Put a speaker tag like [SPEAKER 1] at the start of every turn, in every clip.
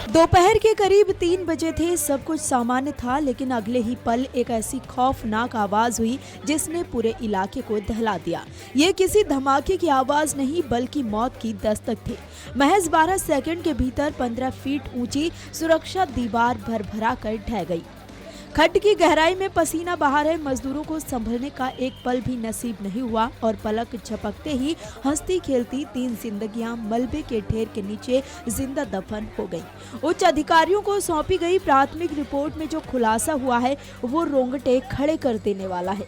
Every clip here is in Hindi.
[SPEAKER 1] दोपहर के करीब 3 बजे थे। सब कुछ सामान्य था, लेकिन अगले ही पल एक ऐसी खौफनाक आवाज हुई जिसने पूरे इलाके को दहला दिया। ये किसी धमाके की आवाज नहीं, बल्कि मौत की दस्तक थी। महज 12 सेकंड के भीतर 15 फीट ऊंची सुरक्षा दीवार भरभरा कर ढह गई। खड्ड की गहराई में पसीना बहा रहे मजदूरों को संभलने का एक पल भी नसीब नहीं हुआ और पलक झपकते ही हंसती खेलती 3 जिंदगियां मलबे के ढेर के नीचे जिंदा दफन हो गईं। उच्च अधिकारियों को सौंपी गई प्राथमिक रिपोर्ट में जो खुलासा हुआ है वो रोंगटे खड़े कर देने वाला है।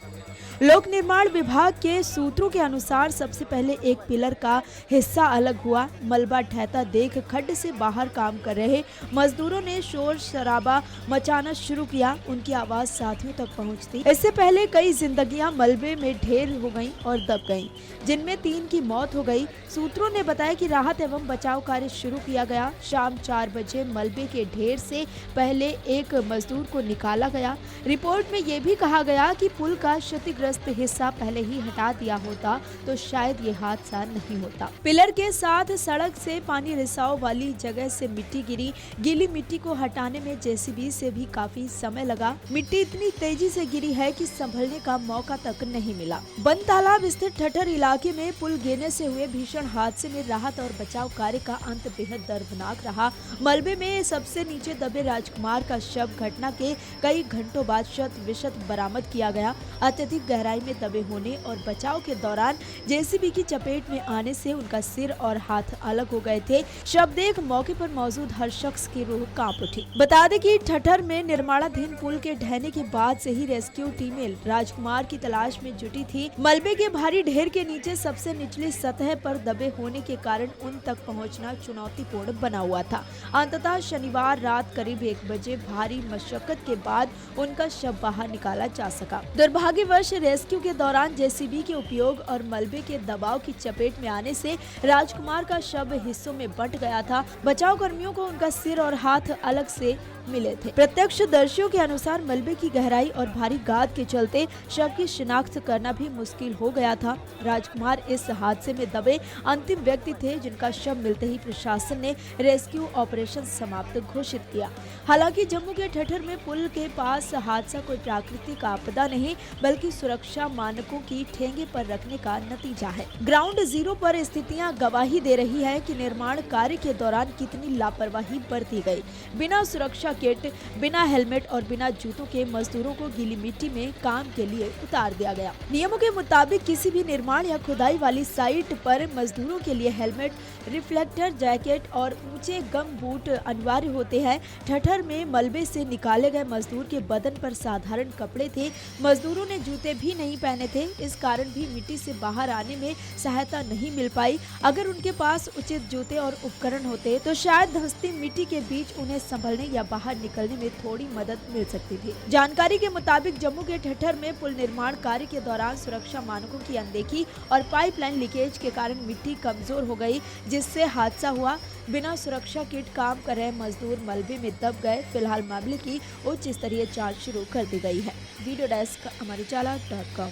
[SPEAKER 1] लोक निर्माण विभाग के सूत्रों के अनुसार सबसे पहले एक पिलर का हिस्सा अलग हुआ। मलबा ढहता देख खड्ड से बाहर काम कर रहे मजदूरों ने शोर शराबा मचाना शुरू किया। उनकी आवाज साथियों तक पहुंचती। इससे पहले कई जिंदगियां मलबे में ढेर हो गईं और दब गईं, जिनमें 3 की मौत हो गई। सूत्रों ने बताया कि राहत एवं बचाव कार्य शुरू किया गया। शाम 4 बजे मलबे के ढेर से पहले एक मजदूर को निकाला गया। रिपोर्ट में ये भी कहा गया कि पुल का क्षतिग्रस्त हिस्सा पहले ही हटा दिया होता तो शायद ये हादसा नहीं होता। पिलर के साथ सड़क से पानी रिसाव वाली जगह से मिट्टी गिरी। गीली मिट्टी को हटाने में जेसीबी से भी काफी समय लगा। मिट्टी इतनी तेजी से गिरी है कि संभलने का मौका तक नहीं मिला। बंद तालाब स्थित ठठर इलाके में पुल गिरने से हुए भीषण हादसे में राहत और बचाव कार्य का अंत बेहद दर्दनाक रहा। मलबे में सबसे नीचे दबे राजकुमार का शव घटना के कई घंटों बाद शत विशत बरामद किया गया। अत्यधिक गहराई में दबे होने और बचाव के दौरान जेसीबी की चपेट में आने से उनका सिर और हाथ अलग हो गए थे। शव देख मौके पर मौजूद हर शख्स की रूह कांप उठी। बता दें कि ठठर में निर्माणाधीन पुल के ढहने के बाद से ही रेस्क्यू टीमें राजकुमार की तलाश में जुटी थी। मलबे के भारी ढेर के नीचे सबसे निचली सतह पर दबे होने के कारण उन तक पहुंचना चुनौतीपूर्ण बना हुआ था। अंततः शनिवार रात करीब 1 बजे भारी मशक्कत के बाद उनका शव बाहर निकाला जा सका। दुर्भाग्यवश रेस्क्यू के दौरान जेसीबी के उपयोग और मलबे के दबाव की चपेट में आने से राजकुमार का शव हिस्सों में बंट गया था। बचाव कर्मियों को उनका सिर और हाथ अलग से मिले थे। प्रत्यक्षदर्शियों के अनुसार मलबे की गहराई और भारी गाद के चलते शव की शिनाख्त करना भी मुश्किल हो गया था। राजकुमार इस हादसे में दबे अंतिम व्यक्ति थे जिनका शव मिलते ही प्रशासन ने रेस्क्यू ऑपरेशन समाप्त घोषित किया। हालांकि जम्मू के ठठर में पुल के पास हादसा कोई प्राकृतिक आपदा नहीं, बल्कि सुरक्षा मानकों की ठेंगे पर रखने का नतीजा है। ग्राउंड जीरो पर स्थितियां गवाही दे रही है कि निर्माण कार्य के दौरान कितनी लापरवाही बरती गई। बिना सुरक्षा किट, बिना हेलमेट और बिना जूतों के मजदूरों को गीली मिट्टी में काम के लिए उतार दिया गया। नियमों के मुताबिक किसी भी निर्माण या खुदाई वाली साइट पर मजदूरों के लिए हेलमेट, रिफ्लेक्टर जैकेट और ऊंचे गम बूट अनिवार्य होते हैं। ठठर में मलबे से निकाले गए मजदूर के बदन पर साधारण कपड़े थे। मजदूरों ने जूते भी नहीं पहने थे। इस कारण भी मिट्टी से बाहर आने में सहायता नहीं मिल पाई। अगर उनके पास उचित जूते और उपकरण होते तो शायद धंसती मिट्टी के बीच उन्हें संभलने या बाहर निकलने में थोड़ी मदद मिल सकती थी। जानकारी के मुताबिक जम्मू के ठठर में पुल निर्माण कार्य के दौरान सुरक्षा मानकों की अनदेखी और पाइपलाइन लीकेज के कारण मिट्टी कमजोर हो गई, जिससे हादसा हुआ। बिना सुरक्षा किट काम कर रहे मजदूर मलबे में दब गए। फिलहाल मामले की उच्च स्तरीय जांच शुरू कर दी गई है। वीडियो डेस्क अमरुजाला.com।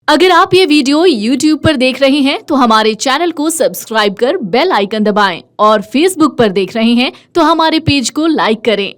[SPEAKER 2] अगर आप ये वीडियो YouTube पर देख रहे हैं तो हमारे चैनल को सब्सक्राइब कर बेल आइकन दबाएं और Facebook पर देख रहे हैं तो हमारे पेज को लाइक करें।